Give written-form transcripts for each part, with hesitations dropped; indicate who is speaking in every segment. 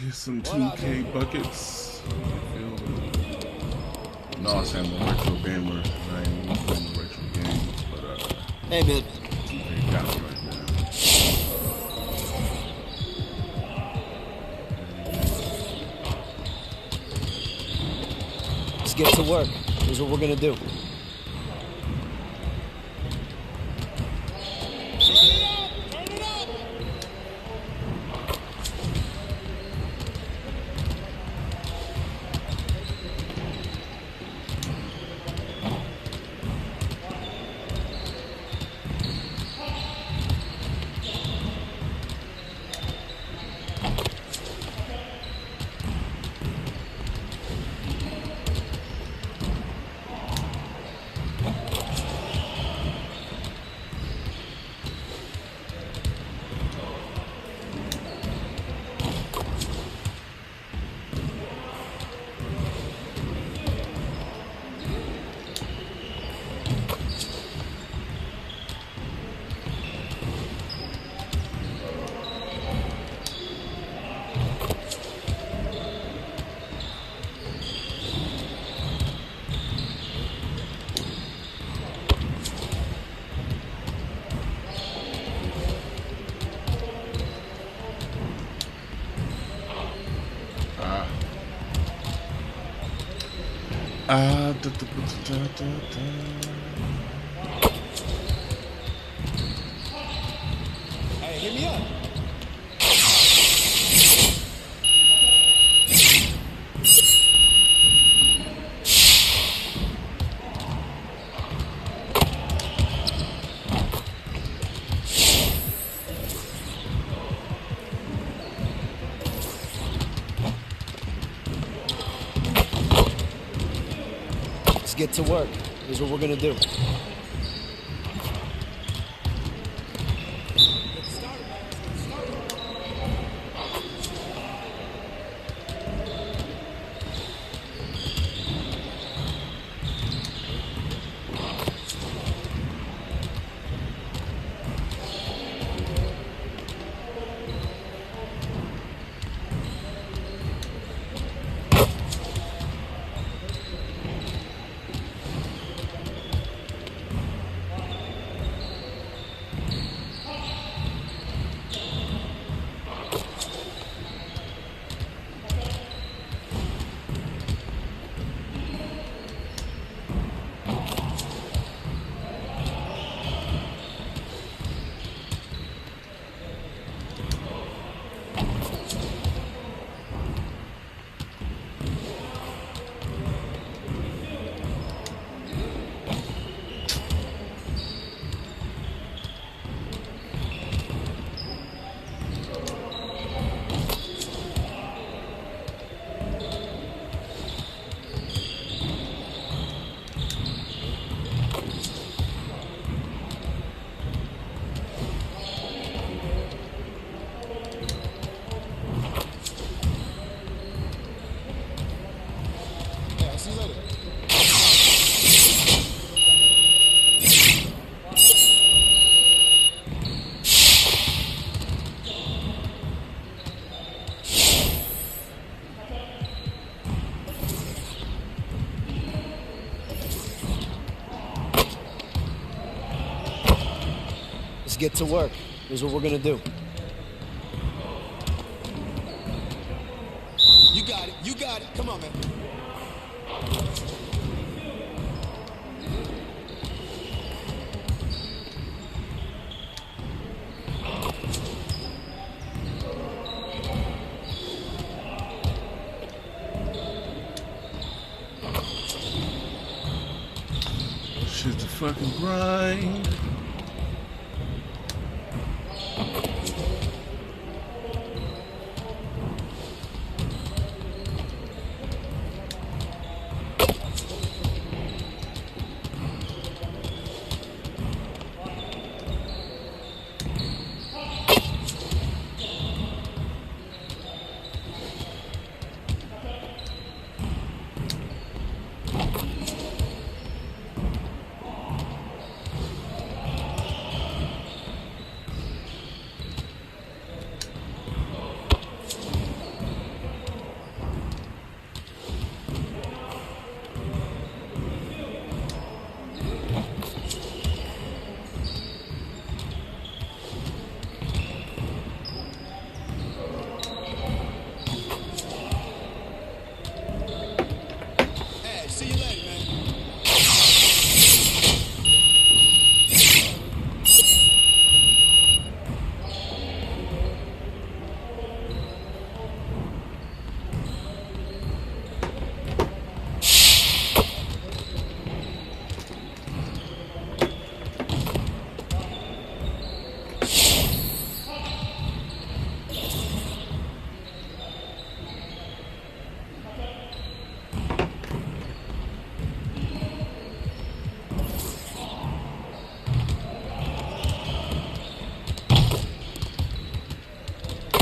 Speaker 1: Get some 2K buckets. You feel me? No, I'm saying the retro gamer. I ain't even playing the retro games, but
Speaker 2: Hey, man.
Speaker 1: 2K got me right now.
Speaker 2: Let's get to work. Here's what we're gonna do. Hey, hit me up. Let's get to work. Here's what we're gonna do. Let's get to work. Here's what we're gonna do. You got it. You got it. Come on, man.
Speaker 1: Shit's a fucking grind.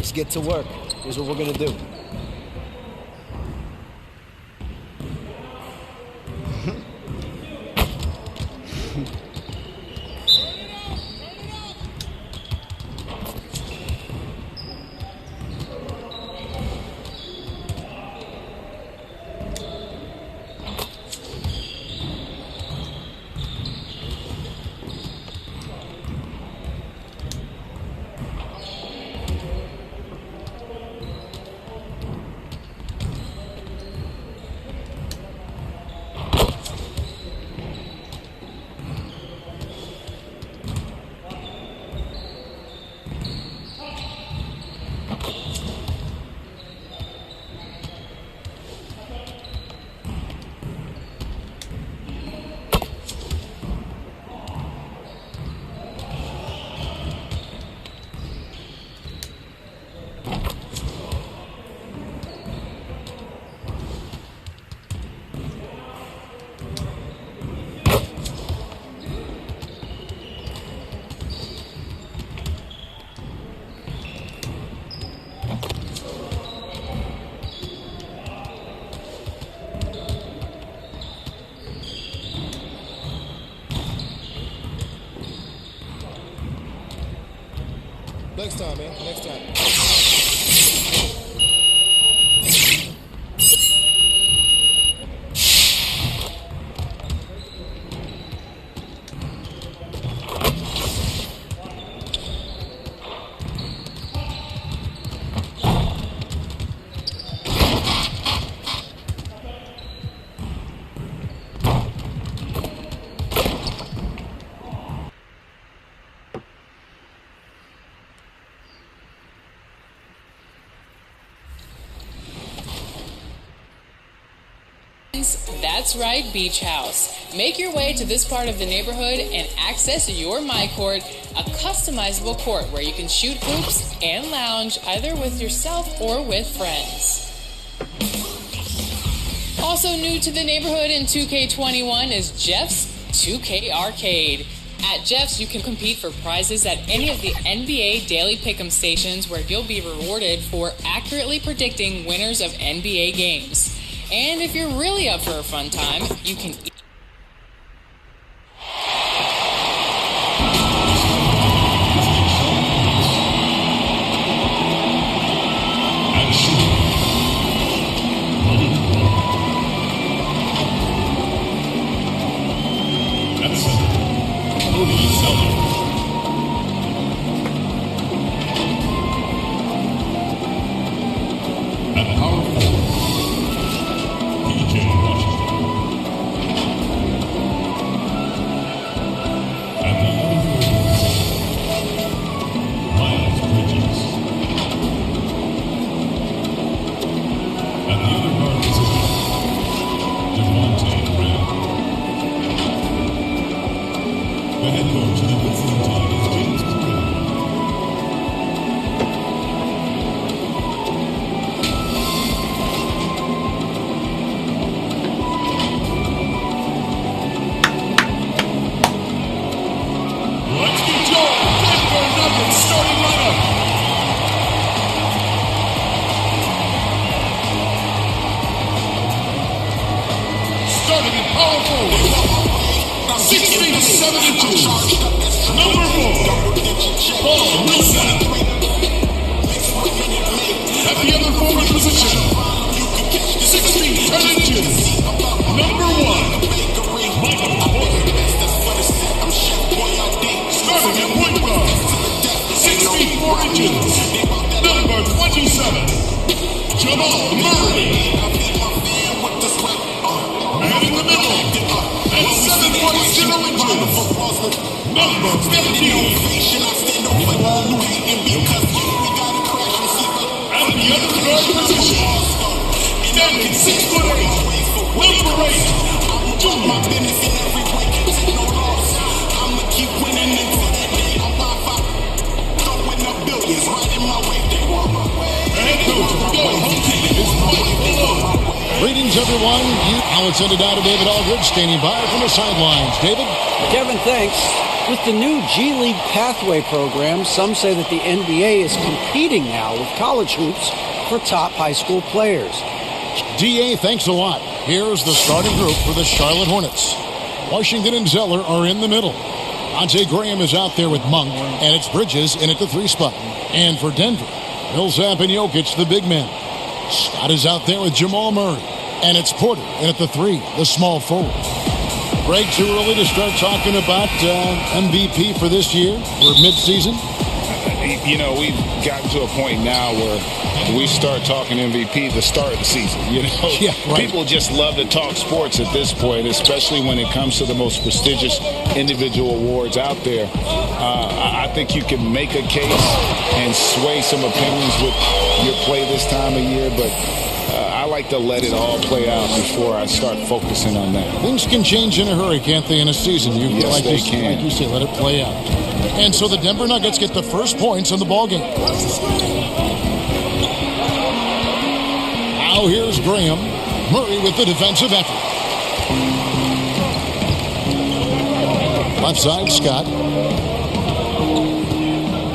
Speaker 2: Let's get to work. Here's what we're gonna do.
Speaker 3: Next time, man. Next time.
Speaker 4: That's right, Beach House. Make your way to this part of the neighborhood and access your My Court, a customizable court where you can shoot hoops and lounge either with yourself or with friends. Also new to the neighborhood in 2K21 is Jeff's 2K Arcade. At Jeff's, you can compete for prizes at any of the NBA Daily Pick'em stations where you'll be rewarded for accurately predicting winners of NBA games. And if you're really up for a fun time, you can
Speaker 5: Greetings, everyone. Now it's ended out to David Aldridge standing by from the sidelines. David?
Speaker 6: Kevin, thanks.
Speaker 2: With the new G League Pathway program, some say that the NBA is competing now with college hoops for top high school players.
Speaker 5: DA, thanks a lot. Here's the starting group for the Charlotte Hornets. Washington and Zeller are in the middle. Ante Graham is out there with Monk, and it's Bridges in at the 3 spot. And for Denver, Millsap and Jokic, the big men. Scott is out there with Jamal Murray, and it's Porter in at the 3, the small forward. Greg, too early to start talking about MVP for this year or midseason?
Speaker 6: You know, we've gotten to a point now where we start talking MVP the start of the season. You know,
Speaker 5: yeah, right.
Speaker 6: People just love to talk sports at this point, especially when it comes to the most prestigious individual awards out there. I think you can make a case and sway some opinions with your play this time of year, but I like to let it all play out before I start focusing on that.
Speaker 5: Things can change in a hurry, can't they, in a season?
Speaker 6: Yes, they can.
Speaker 5: Like you say, let it play out. And so the Denver Nuggets get the first points in the ballgame. Now here's Graham. Murray with the defensive effort. Left side, Scott.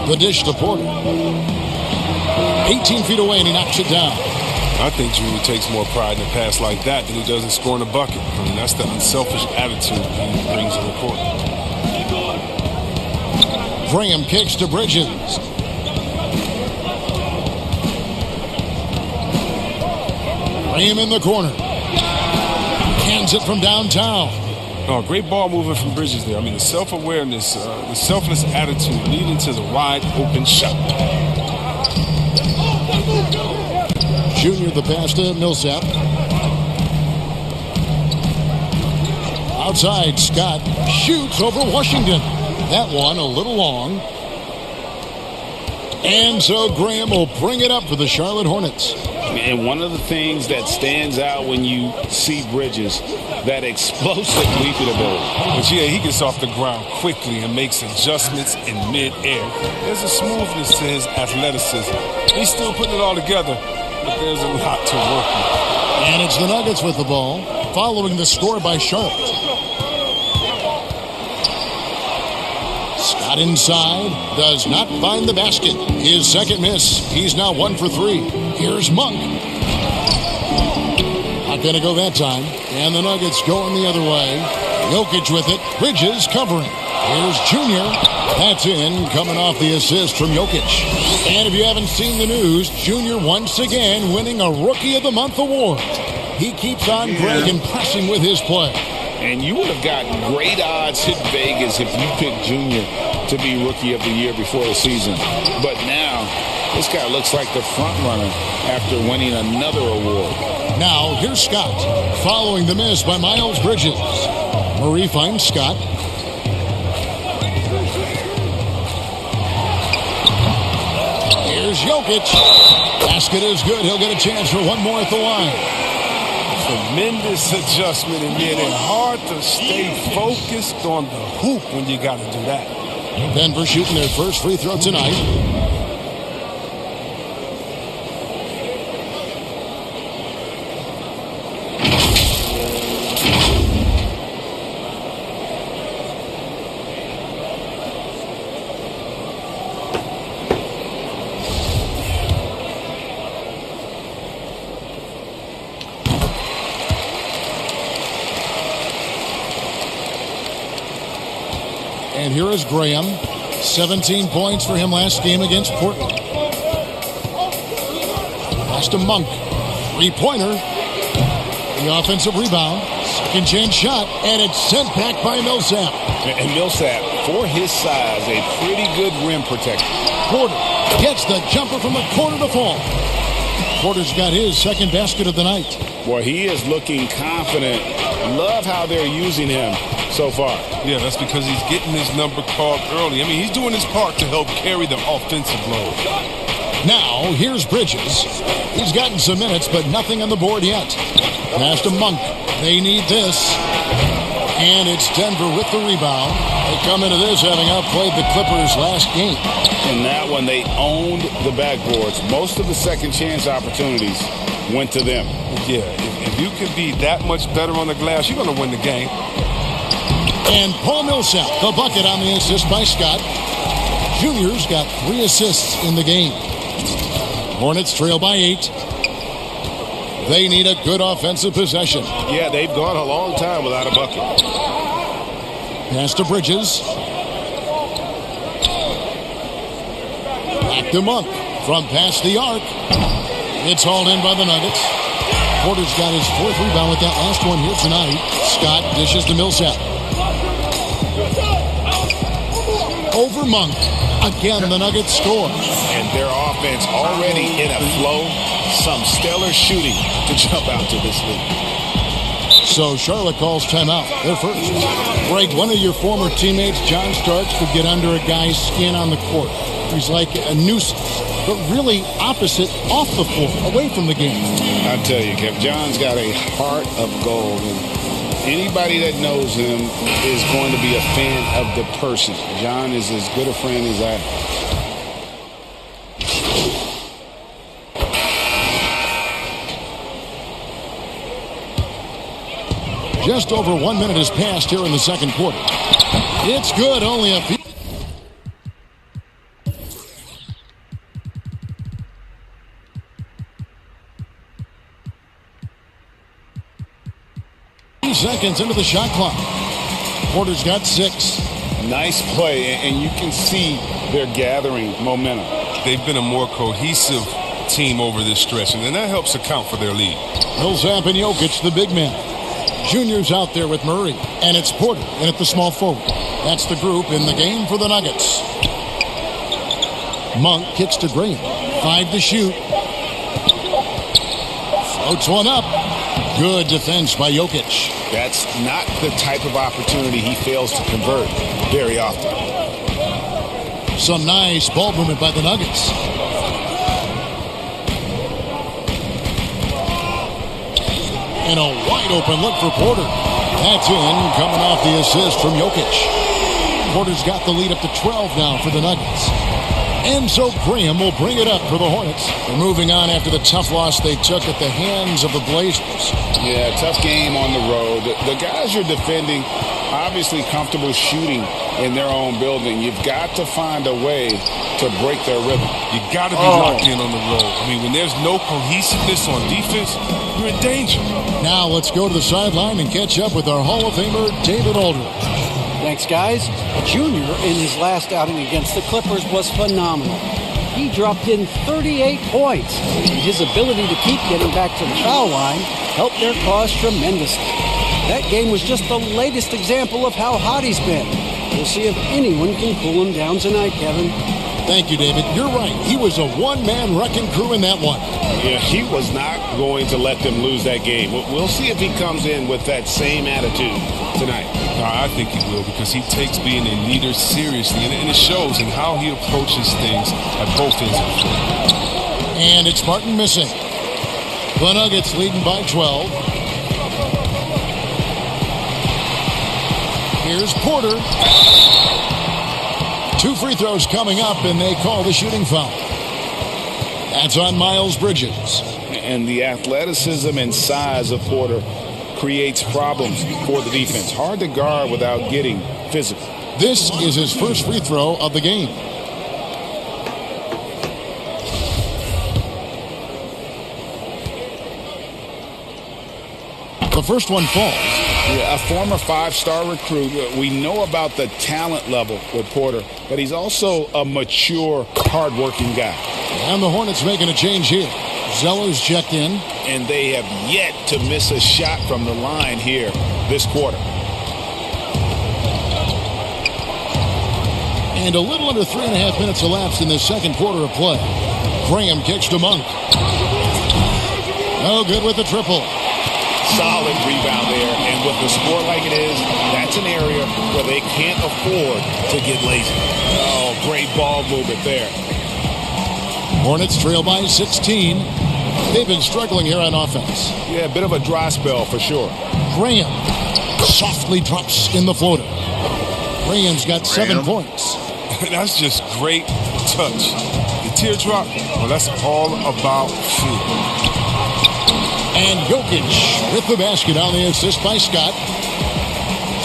Speaker 5: The dish to Porter. 18 feet away, and he knocks it down.
Speaker 7: I think Junior takes more pride in a pass like that than he does in scoring a bucket. I mean, that's the unselfish attitude he brings to the court.
Speaker 5: Graham kicks to Bridges. Graham in the corner. Hands it from downtown.
Speaker 7: Oh, great ball movement from Bridges there. I mean, the self-awareness, the selfless attitude leading to the wide open shot.
Speaker 5: Junior the pass to Millsap. Outside, Scott shoots over Washington. That one a little long. And so Graham will bring it up for the Charlotte Hornets.
Speaker 6: And one of the things that stands out when you see Bridges, that explosive leaping ability.
Speaker 7: But yeah, he gets off the ground quickly and makes adjustments in mid-air. There's a smoothness to his athleticism. He's still putting it all together, but there's a lot to work with.
Speaker 5: And it's the Nuggets with the ball, following the score by Charlotte. Scott inside, does not find the basket. His second miss. He's now 1 for 3. Here's Monk. Not going to go that time. And the Nuggets going the other way. Jokic with it. Bridges covering. Here's Junior. That's in, coming off the assist from Jokic. And if you haven't seen the news, Junior once again winning a Rookie of the Month award. He keeps on, Greg, impressing with his play.
Speaker 6: And you would have gotten great odds in Vegas if you picked Junior to be Rookie of the Year before the season. But now, this guy looks like the front runner after winning another award.
Speaker 5: Now, here's Scott, following the miss by Miles Bridges. Murray finds Scott. Here's Jokic. Basket is good. He'll get a chance for one more at the line.
Speaker 7: Tremendous adjustment in mid and hard to stay focused on the hoop when you got to do that.
Speaker 5: Denver shooting their first free throw tonight. And here is Graham. 17 points for him last game against Portland. Pass to Monk. Three-pointer. The offensive rebound. Second chance shot. And it's sent back by Millsap.
Speaker 6: And Millsap, for his size, a pretty good rim protector.
Speaker 5: Porter gets the jumper from the corner to fall. Porter's got his second basket of the night.
Speaker 6: Boy, he is looking confident. Love how they're using him so far.
Speaker 7: Yeah, that's because he's getting his number called early. I mean, he's doing his part to help carry the offensive load.
Speaker 5: Now, here's Bridges. He's gotten some minutes, but nothing on the board yet. Pass to Monk. They need this. And it's Denver with the rebound. They come into this having outplayed the Clippers last game.
Speaker 6: In that one, they owned the backboards. Most of the second chance opportunities went to them.
Speaker 7: Yeah, if you can be that much better on the glass, you're going to win the game.
Speaker 5: And Paul Millsap, the bucket on the assist by Scott. Junior's got 3 assists in the game. Hornets trail by 8. They need a good offensive possession.
Speaker 6: Yeah, they've gone a long time without a bucket.
Speaker 5: Pass to Bridges. Back to Monk. From past the arc. It's hauled in by the Nuggets. Porter's got his 4th rebound with that last one here tonight. Scott dishes to Millsap. Over Monk. Again, the Nuggets score.
Speaker 6: And their offense already in a flow. Some stellar shooting to jump out to this league.
Speaker 5: So Charlotte calls timeout. They're first. Greg, one of your former teammates, John Starks, could get under a guy's skin on the court. He's like a nuisance, but really opposite off the floor, away from the game.
Speaker 6: I tell you, Kev, John's got a heart of gold. And anybody that knows him is going to be a fan of the person. John is as good a friend as I have.
Speaker 5: Just over 1 minute has passed here in the second quarter. It's good, only a few seconds into the shot clock. Porter's got 6.
Speaker 6: Nice play, and you can see they're gathering momentum.
Speaker 7: They've been a more cohesive team over this stretch, and that helps account for their lead.
Speaker 5: Millsap and Jokic, the big man. Junior's out there with Murray, and it's Porter in at the small forward. That's the group in the game for the Nuggets. Monk kicks to Graham. 5 to shoot. Floats one up. Good defense by Jokic.
Speaker 6: That's not the type of opportunity he fails to convert very often.
Speaker 5: Some nice ball movement by the Nuggets. And a wide open look for Porter. That's in, coming off the assist from Jokic. Porter's got the lead up to 12 now for the Nuggets. And so Graham will bring it up for the Hornets. They're moving on after the tough loss they took at the hands of the Blazers.
Speaker 6: Yeah, tough game on the road. The guys you're defending, obviously comfortable shooting in their own building. You've got to find a way to break their rhythm.
Speaker 7: You got to be locked in on the road. I mean, when there's no cohesiveness on defense, you're in danger.
Speaker 5: Now let's go to the sideline and catch up with our Hall of Famer, David Aldridge.
Speaker 2: Thanks, guys. Junior, in his last outing against the Clippers, was phenomenal. He dropped in 38 points, and his ability to keep getting back to the foul line helped their cause tremendously. That game was just the latest example of how hot he's been. We'll see if anyone can cool him down tonight, Kevin.
Speaker 5: Thank you, David. You're right. He was a one-man wrecking crew in that one.
Speaker 6: Yeah, he was not going to let them lose that game. We'll see if he comes in with that same attitude tonight.
Speaker 7: I think he will, because he takes being a leader seriously, and it shows in how he approaches things at both ends of the floor.
Speaker 5: And it's Martin missing. The Nuggets leading by 12. Here's Porter. 2 free throws coming up, and they call the shooting foul. That's on Miles Bridges.
Speaker 6: And the athleticism and size of Porter creates problems for the defense. Hard to guard without getting physical.
Speaker 5: This is his first free throw of the game. The first one falls.
Speaker 6: Yeah, a former 5-star recruit. We know about the talent level with Porter, but he's also a mature, hard-working guy.
Speaker 5: And the Hornets making a change here. Zeller's checked in.
Speaker 6: And they have yet to miss a shot from the line here this quarter.
Speaker 5: And a little under 3.5 minutes elapsed in the second quarter of play. Graham kicks to Monk. No good with the triple.
Speaker 6: Solid rebound there, and with the score like it is, that's an area where they can't afford to get lazy. Oh, great ball movement there.
Speaker 5: Hornets trail by 16. They've been struggling here on offense.
Speaker 6: Yeah, a bit of a dry spell for sure.
Speaker 5: Graham softly drops in the floater. Graham's got 7 points.
Speaker 7: That's just great touch. The teardrop, well, that's all about feel.
Speaker 5: And Jokic with the basket on the assist by Scott.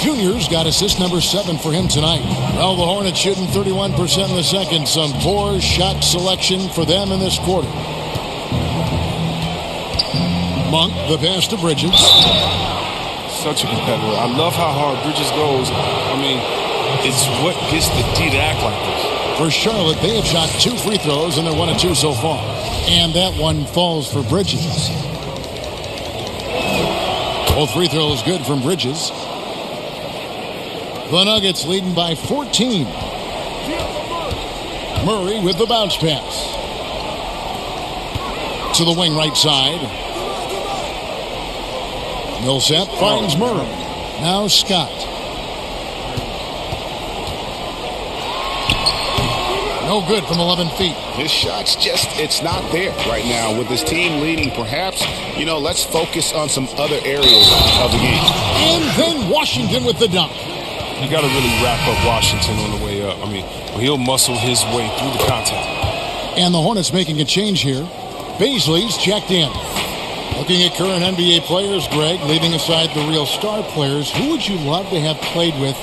Speaker 5: Junior's got assist number 7 for him tonight. Well, the Hornets shooting 31% in the second. Some poor shot selection for them in this quarter. Monk, the pass to Bridges.
Speaker 7: Such a competitor. I love how hard Bridges goes. I mean, it's what gets the D to act like this.
Speaker 5: For Charlotte, they have shot 2 free throws, and they're 1 of 2 so far. And that one falls for Bridges. Both free throws good from Bridges. The Nuggets leading by 14. Murray with the bounce pass. To the wing right side. Millsap finds Murray. Now Scott. No good from 11 feet.
Speaker 6: His shot's it's not there right now. With his team leading, perhaps, let's focus on some other areas of the game.
Speaker 5: And then Washington with the dunk.
Speaker 7: You got to really wrap up Washington on the way up. I mean, he'll muscle his way through the contact.
Speaker 5: And the Hornets making a change here. Baisley's checked in. Looking at current NBA players, Greg, leaving aside the real star players, who would you love to have played with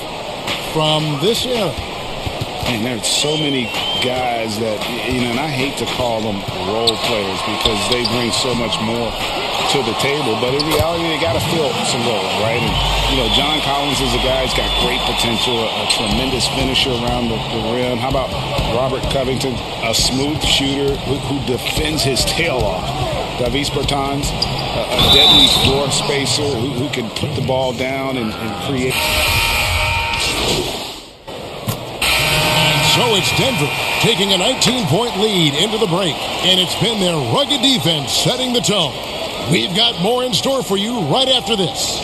Speaker 5: from this era?
Speaker 6: And there's so many guys that, and I hate to call them role players because they bring so much more to the table. But in reality, they got to fill some roles, right? And, John Collins is a guy who's got great potential, a tremendous finisher around the rim. How about Robert Covington, a smooth shooter who defends his tail off? Davis Bertans, a deadly floor spacer who can put the ball down and create.
Speaker 5: So it's Denver taking a 19-point lead into the break, and it's been their rugged defense setting the tone. We've got more in store for you right after this.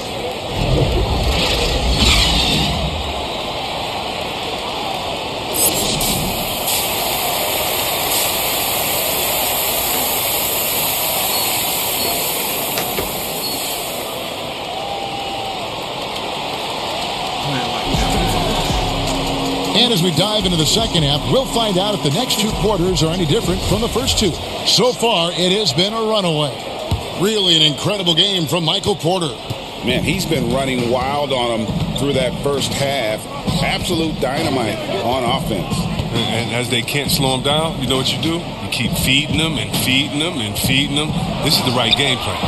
Speaker 5: And as we dive into the second half, we'll find out if the next 2 quarters are any different from the first 2. So far, it has been a runaway. Really an incredible game from Michael Porter.
Speaker 6: Man, he's been running wild on them through that first half. Absolute dynamite on offense.
Speaker 7: And as they can't slow him down, you know what you do? You keep feeding them and feeding them and feeding them. This is the right game plan.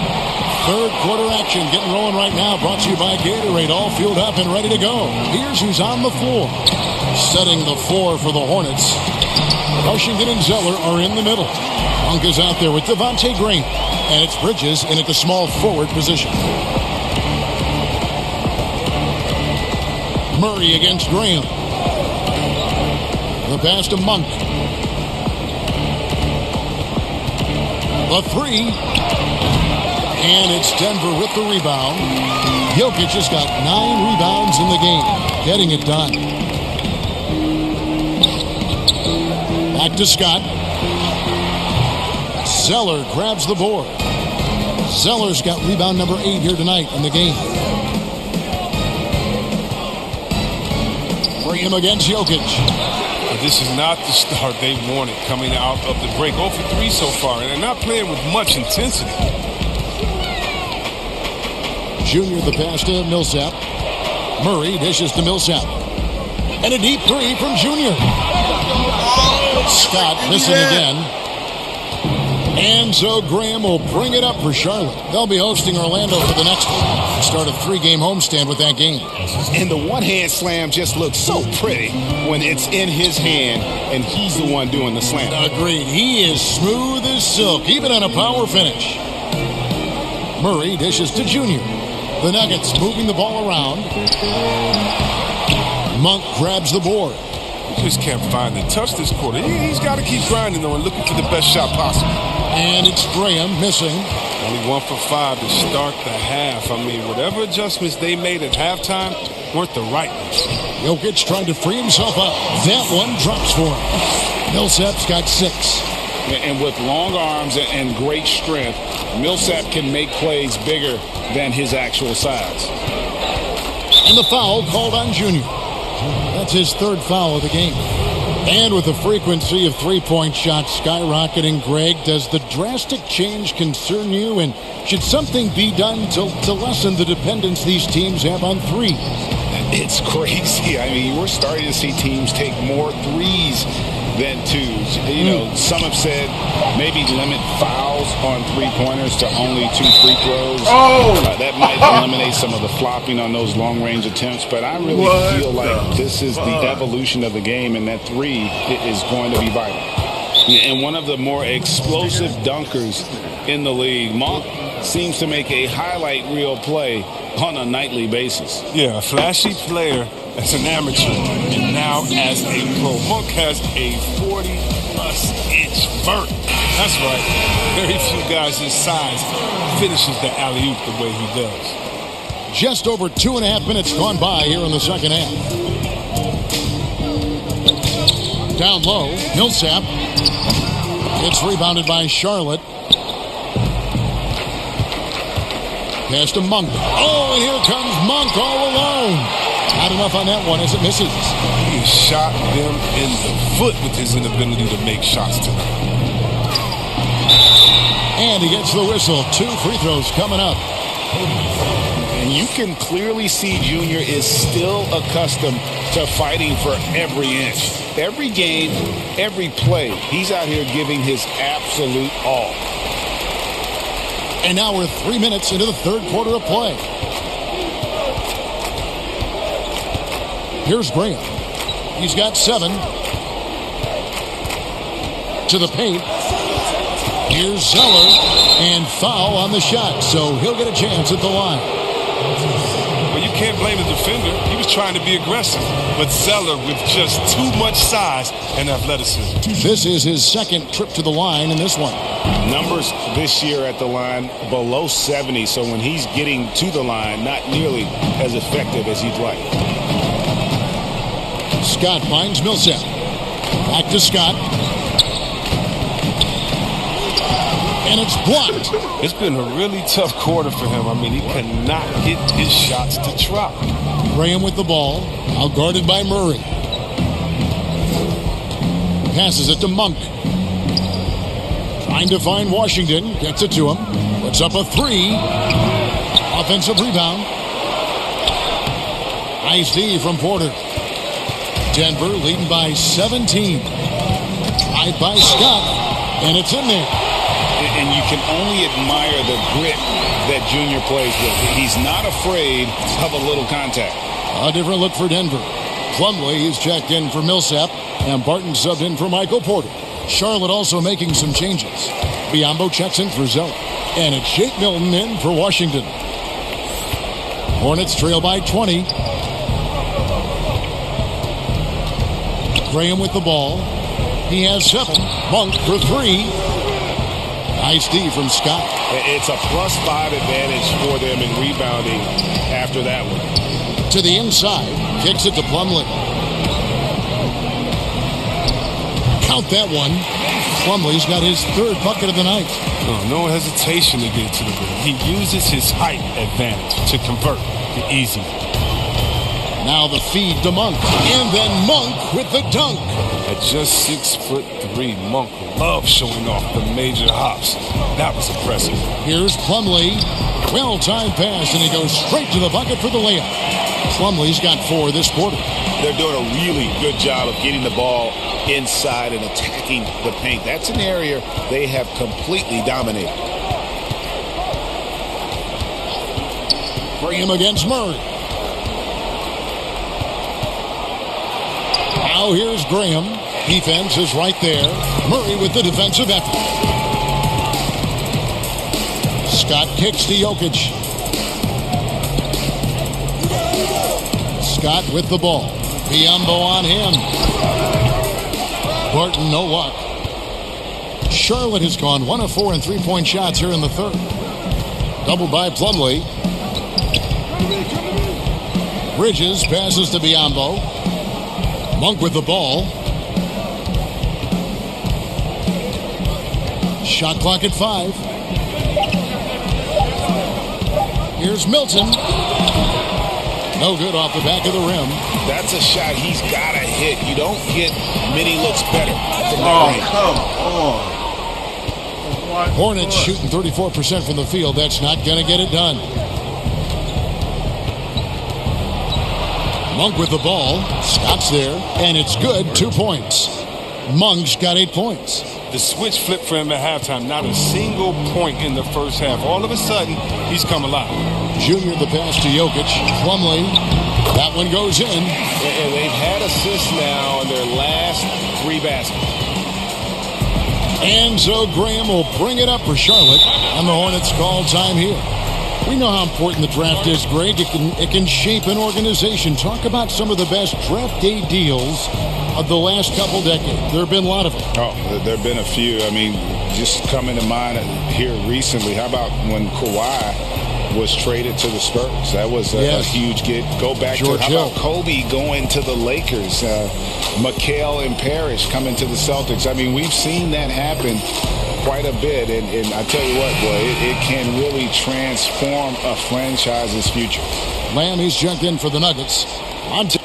Speaker 5: Third quarter action getting rolling right now. Brought to you by Gatorade. All fueled up and ready to go. Here's who's on the floor. Setting the floor for the Hornets. Washington and Zeller are in the middle. Monk is out there with Devontae Green. And it's Bridges in at the small forward position. Murray against Graham. The pass to Monk. The 3. And it's Denver with the rebound. Jokic has got 9 rebounds in the game. Getting it done. Back to Scott. Zeller grabs the board. Zeller's got rebound number 8 here tonight in the game. Graham against Jokic.
Speaker 7: But this is not the start they wanted coming out of the break. 0 for 3 so far, and they're not playing with much intensity.
Speaker 5: Junior the pass to Millsap. Murray dishes to Millsap. And a deep 3 from Junior. Scott missing again. And so Graham will bring it up for Charlotte. They'll be hosting Orlando for the next one. Start a 3-game homestand with that game.
Speaker 6: And the one-hand slam just looks so pretty when it's in his hand and he's the one doing the slam.
Speaker 5: Agreed. He is smooth as silk, even on a power finish. Murray dishes to Junior. The Nuggets moving the ball around. Monk grabs the board.
Speaker 7: Just can't find the touch this quarter. He's got to keep grinding, though, and looking for the best shot possible.
Speaker 5: And it's Graham missing.
Speaker 7: Only 1 for 5 to start the half. I mean, whatever adjustments they made at halftime weren't the right ones.
Speaker 5: Jokic trying to free himself up. That one drops for him. Millsap's got 6.
Speaker 6: And with long arms and great strength, Millsap can make plays bigger than his actual size.
Speaker 5: And the foul called on Junior. That's his 3rd foul of the game. And with the frequency of 3-point shots skyrocketing, Greg, does the drastic change concern you? And should something be done to lessen the dependence these teams have on 3?
Speaker 6: It's crazy. I mean, we're starting to see teams take more threes than twos. You know, some have said maybe limit fouls on three-pointers to only 2 free throws. That might eliminate some of the flopping on those long-range attempts, but I really feel like this is the evolution of the game, and that three is going to be vital. And one of the more explosive dunkers in the league, Monk seems to make a highlight reel play on a nightly basis.
Speaker 7: Yeah, a flashy player as an amateur and now as a pro. Monk has a 40-plus inch vert. That's right. Very few guys his size finishes the alley-oop the way he does.
Speaker 5: Just over 2.5 minutes gone by here in the second half. Down low, Millsap. It's rebounded by Charlotte. Pass to Monk. Oh, and here comes Monk all alone. Not enough on that one as it misses.
Speaker 7: He shot them in the foot with his inability to make shots tonight.
Speaker 5: And he gets the whistle. 2 free throws coming up.
Speaker 6: And you can clearly see Junior is still accustomed to fighting for every inch. Every game, every play, he's out here giving his absolute all.
Speaker 5: And now we're 3 minutes into the third quarter of play. Here's Graham. He's got 7. To the paint. Here's Zeller. And foul on the shot. So he'll get a chance at the line.
Speaker 7: Well, you can't blame the defender. He was trying to be aggressive. But Zeller with just too much size and athleticism.
Speaker 5: This is his second trip to the line in this one.
Speaker 6: Numbers this year at the line below 70. So when he's getting to the line, not nearly as effective as he'd like.
Speaker 5: Scott finds Millsap. Back to Scott. And it's blocked.
Speaker 7: It's been a really tough quarter for him. I mean, he cannot get his shots to drop.
Speaker 5: Graham with the ball. Out guarded by Murray. Passes it to Monk. Trying to find Washington. Gets it to him. Puts up a 3. Offensive rebound. Nice D from Porter. Denver leading by 17. Drive by Scott. And it's in there.
Speaker 6: And you can only admire the grit that Junior plays with. He's not afraid of a little contact.
Speaker 5: A different look for Denver. Plumlee is checked in for Millsap, and Barton subbed in for Michael Porter. Charlotte also making some changes. Biombo checks in for Zeller. And it's Jake Milton in for Washington. Hornets trail by 20. Graham with the ball. He has 7. Monk for 3. Nice D from Scott.
Speaker 6: It's a +5 advantage for them in rebounding after that one.
Speaker 5: To the inside. Kicks it to Plumlee. Count that one. Plumlee's got his 3rd bucket of the night.
Speaker 7: No hesitation to get to the rim. He uses his height advantage to convert the easy.
Speaker 5: Now the feed to Monk. And then Monk with the dunk.
Speaker 7: At just 6'3", Monk loves showing off the major hops. That was impressive.
Speaker 5: Here's Plumlee. Well-timed pass, and he goes straight to the bucket for the layup. Plumlee's got 4 this quarter.
Speaker 6: They're doing a really good job of getting the ball inside and attacking the paint. That's an area they have completely dominated.
Speaker 5: Graham against Murray. Now here's Graham. Defense is right there. Murray with the defensive effort. Scott kicks to Jokic. Scott with the ball. Biombo on him. Barton, no luck. Charlotte has gone 1 of 4 in 3-point shots here in the third. Doubled by Plumlee. Bridges passes to Biombo. Monk with the ball. Shot clock at 5. Here's Milton. No good off the back of the rim.
Speaker 6: That's a shot he's got to hit. You don't get many looks better from
Speaker 1: Come on.
Speaker 5: Hornets shooting 34% from the field. That's not going to get it done. Monk with the ball. Scott's there, and it's good. 2 points. Monk's got 8 points.
Speaker 7: The switch flipped for him at halftime. Not a single point in the first half. All of a sudden, he's come alive.
Speaker 5: Junior the pass to Jokic. Plumlee. That one goes in.
Speaker 6: And they've had assists now in their last 3 baskets.
Speaker 5: And so Graham will bring it up for Charlotte, and the Hornets call time here. We know how important the draft is, Greg. It can shape an organization. Talk about some of the best draft day deals of the last couple decades. There have been a lot of them.
Speaker 6: Oh, there have been a few. I mean, just coming to mind here recently, how about when Kawhi was traded to the Spurs? That was a huge get. Go back
Speaker 5: George
Speaker 6: to, how
Speaker 5: Hill.
Speaker 6: about Kobe going to the Lakers? McHale and Parrish coming to the Celtics. I mean, we've seen that happen quite a bit. And I tell you what, boy, it can really transform a franchise's future.
Speaker 5: Lamb, he's jumped in for the Nuggets. On to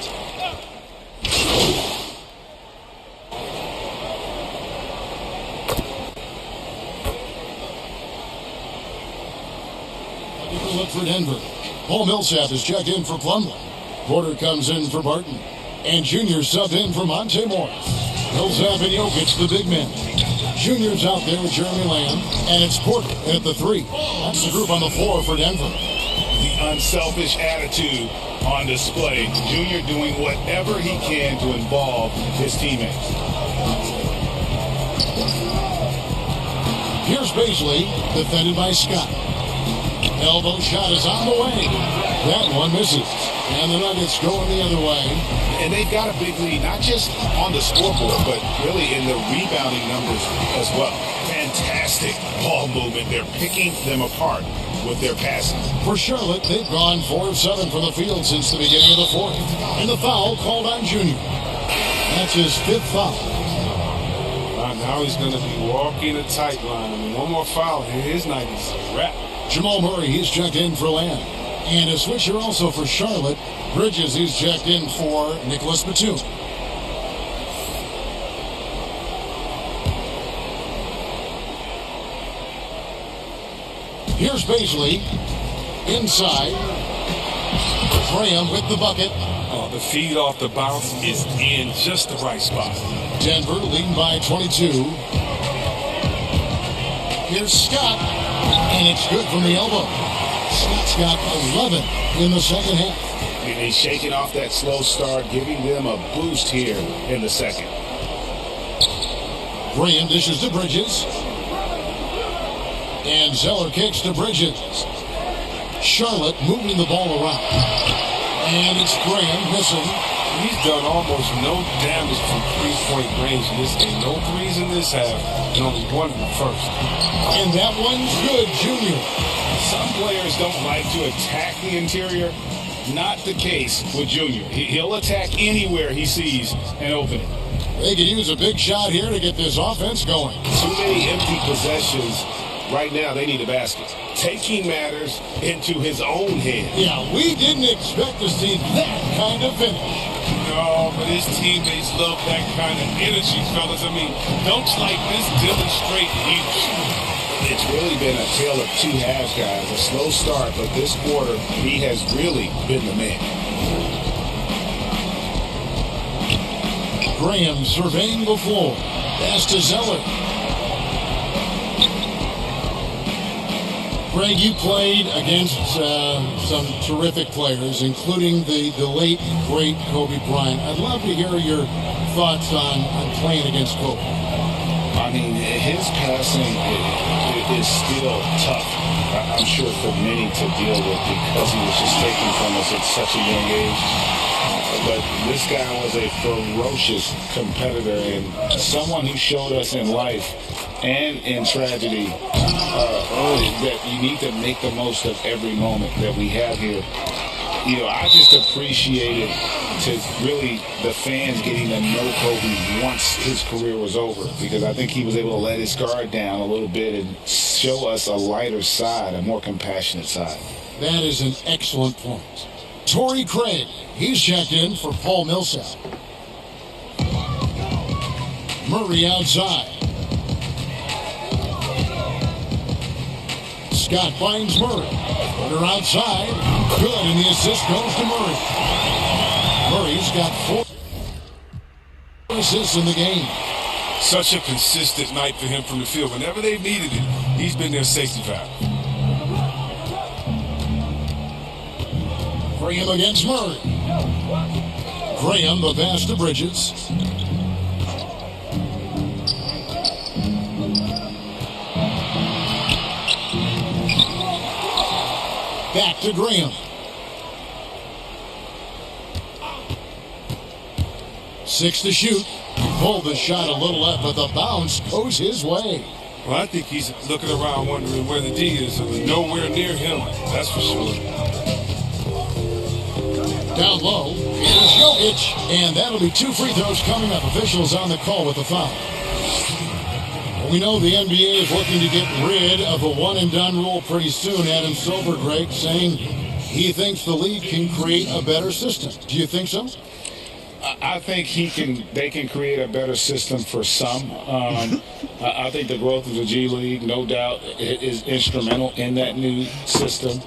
Speaker 5: look for Denver. Paul Millsap is checked in for Plumlee. Porter comes in for Barton. And Junior subbed in for Monte Morris. Millsap and Jokic, the big men. Junior's out there with Jeremy Lamb. And it's Porter at the 3. That's the group on the floor for Denver.
Speaker 6: The unselfish attitude on display. Junior doing whatever he can to involve his teammates.
Speaker 5: Here's Baisley, defended by Scott. Elbow shot is on the way. That one misses. And the Nuggets going the other way.
Speaker 6: And they've got a big lead, not just on the scoreboard, but really in the rebounding numbers as well. Fantastic ball movement. They're picking them apart with their passing.
Speaker 5: For Charlotte, they've gone 4 of 7 from the field since the beginning of the 4th. And the foul called on Junior. That's his 5th foul.
Speaker 7: Now he's going to be walking a tight line. I mean, one more foul, and his night is a wrap.
Speaker 5: Jamal Murray, he's checked in for Lamb. And a switcher also for Charlotte. Bridges, he's checked in for Nicholas Batum. Here's Baisley. Inside. Graham with the bucket.
Speaker 7: Oh, the feed off the bounce is in just the right spot.
Speaker 5: Denver leading by 22. Here's Scott. And it's good from the elbow. Scott's got 11 in the second half.
Speaker 6: And he's shaking off that slow start, giving them a boost here in the second.
Speaker 5: Graham dishes to Bridges. And Zeller kicks to Bridges. Charlotte moving the ball around. And it's Graham missing.
Speaker 7: He's done almost no damage from three-point range in this game. No threes in this half, and only one in the first.
Speaker 5: And that one's good, Junior.
Speaker 6: Some players don't like to attack the interior. Not the case with Junior. He'll attack anywhere he sees an opening.
Speaker 5: They could use a big shot here to get this offense going.
Speaker 6: Too many empty possessions. Right now, they need a basket. Taking matters into his own hand.
Speaker 5: Yeah, we didn't expect to see that kind of finish.
Speaker 7: No, but his teammates love that kind of energy, fellas. I mean, dunks like this demonstrate leadership.
Speaker 6: It's really been a tale of two halves, guys. A slow start, but this quarter, he has really been the man.
Speaker 5: Graham surveying the floor. Pass to Zeller. Greg, you played against some terrific players, including the late, great Kobe Bryant. I'd love to hear your thoughts on playing against Kobe.
Speaker 6: I mean, his passing is still tough, I'm sure, for many to deal with because he was just taken from us at such a young age. But this guy was a ferocious competitor and someone who showed us in life and in tragedy that you need to make the most of every moment that we have here. You know, I just appreciated to really the fans getting to know Kobe once his career was over, because I think he was able to let his guard down a little bit and show us a lighter side, a more compassionate side.
Speaker 5: That is an excellent point. Torrey Craig, he's checked in for Paul Millsap. Murray outside. Scott finds Murray. Runner outside. Good, and the assist goes to Murray. He's got 4 assists in the game.
Speaker 7: Such a consistent night for him from the field. Whenever they've needed it, he's been their safety valve.
Speaker 5: Graham against Murray. Graham, the pass to Bridges. Back to Graham. 6 to shoot. He pulled the shot a little left, but the bounce goes his way.
Speaker 7: Well, I think he's looking around wondering where the D is. It was nowhere near him, that's for sure.
Speaker 5: Down low, here's Jokic, and that'll be 2 free throws coming up. Officials on the call with the foul. We know the NBA is looking to get rid of a one-and-done rule pretty soon. Adam Silver, Greg, saying he thinks the league can create a better system. Do you think so?
Speaker 6: I think they can create a better system for some. I think the growth of the G League, no doubt, is instrumental in that new system.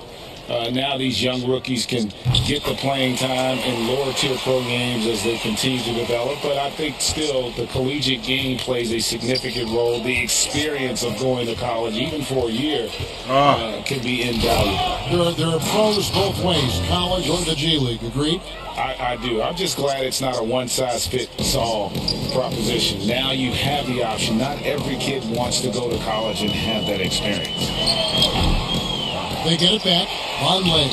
Speaker 6: Now these young rookies can get the playing time in lower tier pro games as they continue to develop. But I think still the collegiate game plays a significant role. The experience of going to college, even for a year, can be invaluable.
Speaker 5: There are pros both ways, college or the G League. Agreed?
Speaker 6: I do. I'm just glad it's not a one-size-fits-all proposition. Now you have the option. Not every kid wants to go to college and have that experience.
Speaker 5: They get it back. Vonleh.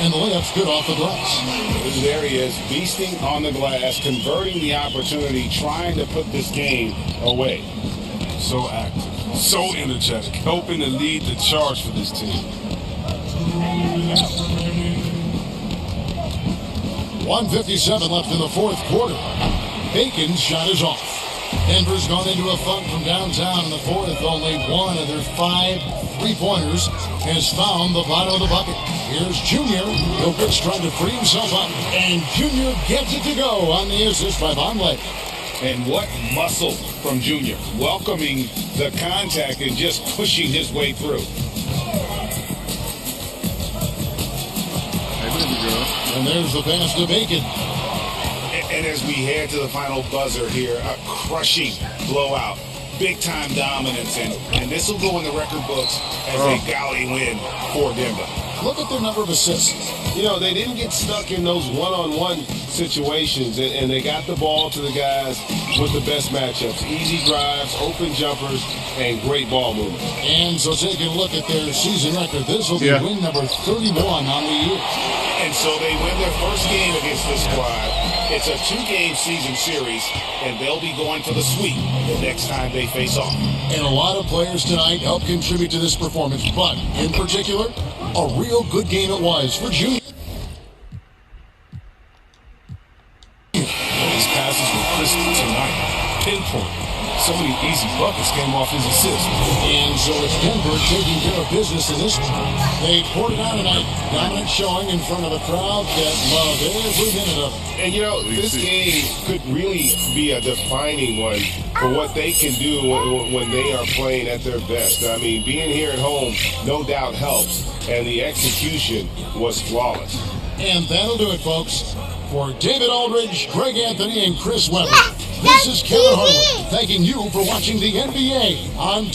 Speaker 5: And the layup's good off the glass.
Speaker 6: There he is, beasting on the glass, converting the opportunity, trying to put this game away.
Speaker 7: So active, so energetic, helping to lead the charge for this team.
Speaker 5: 1:57 left in the fourth quarter. Bacon's shot is off. Denver's gone into a funk from downtown in the fourth. Only one of their 5 3-pointers has found the bottom of the bucket. Here's Junior. Jokic trying to free himself up, and Junior gets it to go on the assist by Vonleh.
Speaker 6: And what muscle from Junior, welcoming the contact and just pushing his way through.
Speaker 5: And there's the pass to Bacon.
Speaker 6: And as we head to the final buzzer here, a crushing blowout, big-time dominance, and this will go in the record books as a gaudy win for Denver.
Speaker 5: Look at their number of assists.
Speaker 3: You know, they didn't get stuck in those one-on-one situations, and they got the ball to the guys with the best matchups. Easy drives, open jumpers, and great ball movement.
Speaker 5: And so taking a look at their season record, this will be win number 31 on the year.
Speaker 6: And so they win their first game against this squad. It's a 2-game season series, and they'll be going for the sweep the next time they face off.
Speaker 5: And a lot of players tonight helped contribute to this performance, but in particular, a real good game it was for Junior.
Speaker 7: His passes were crisp tonight. Pinpoint. So many easy buckets came off his assist.
Speaker 5: And so it's Denver taking care of business in this one. They poured it on tonight. Dominant showing in front of a crowd that loved every minute of it.
Speaker 3: And, you know, this game could really be a defining one for what they can do when they are playing at their best. I mean, being here at home no doubt helps, and the execution was flawless.
Speaker 5: And that'll do it, folks. For David Aldridge, Greg Anthony, and Chris Webber, this is Kevin Harlan thanking you for watching the NBA on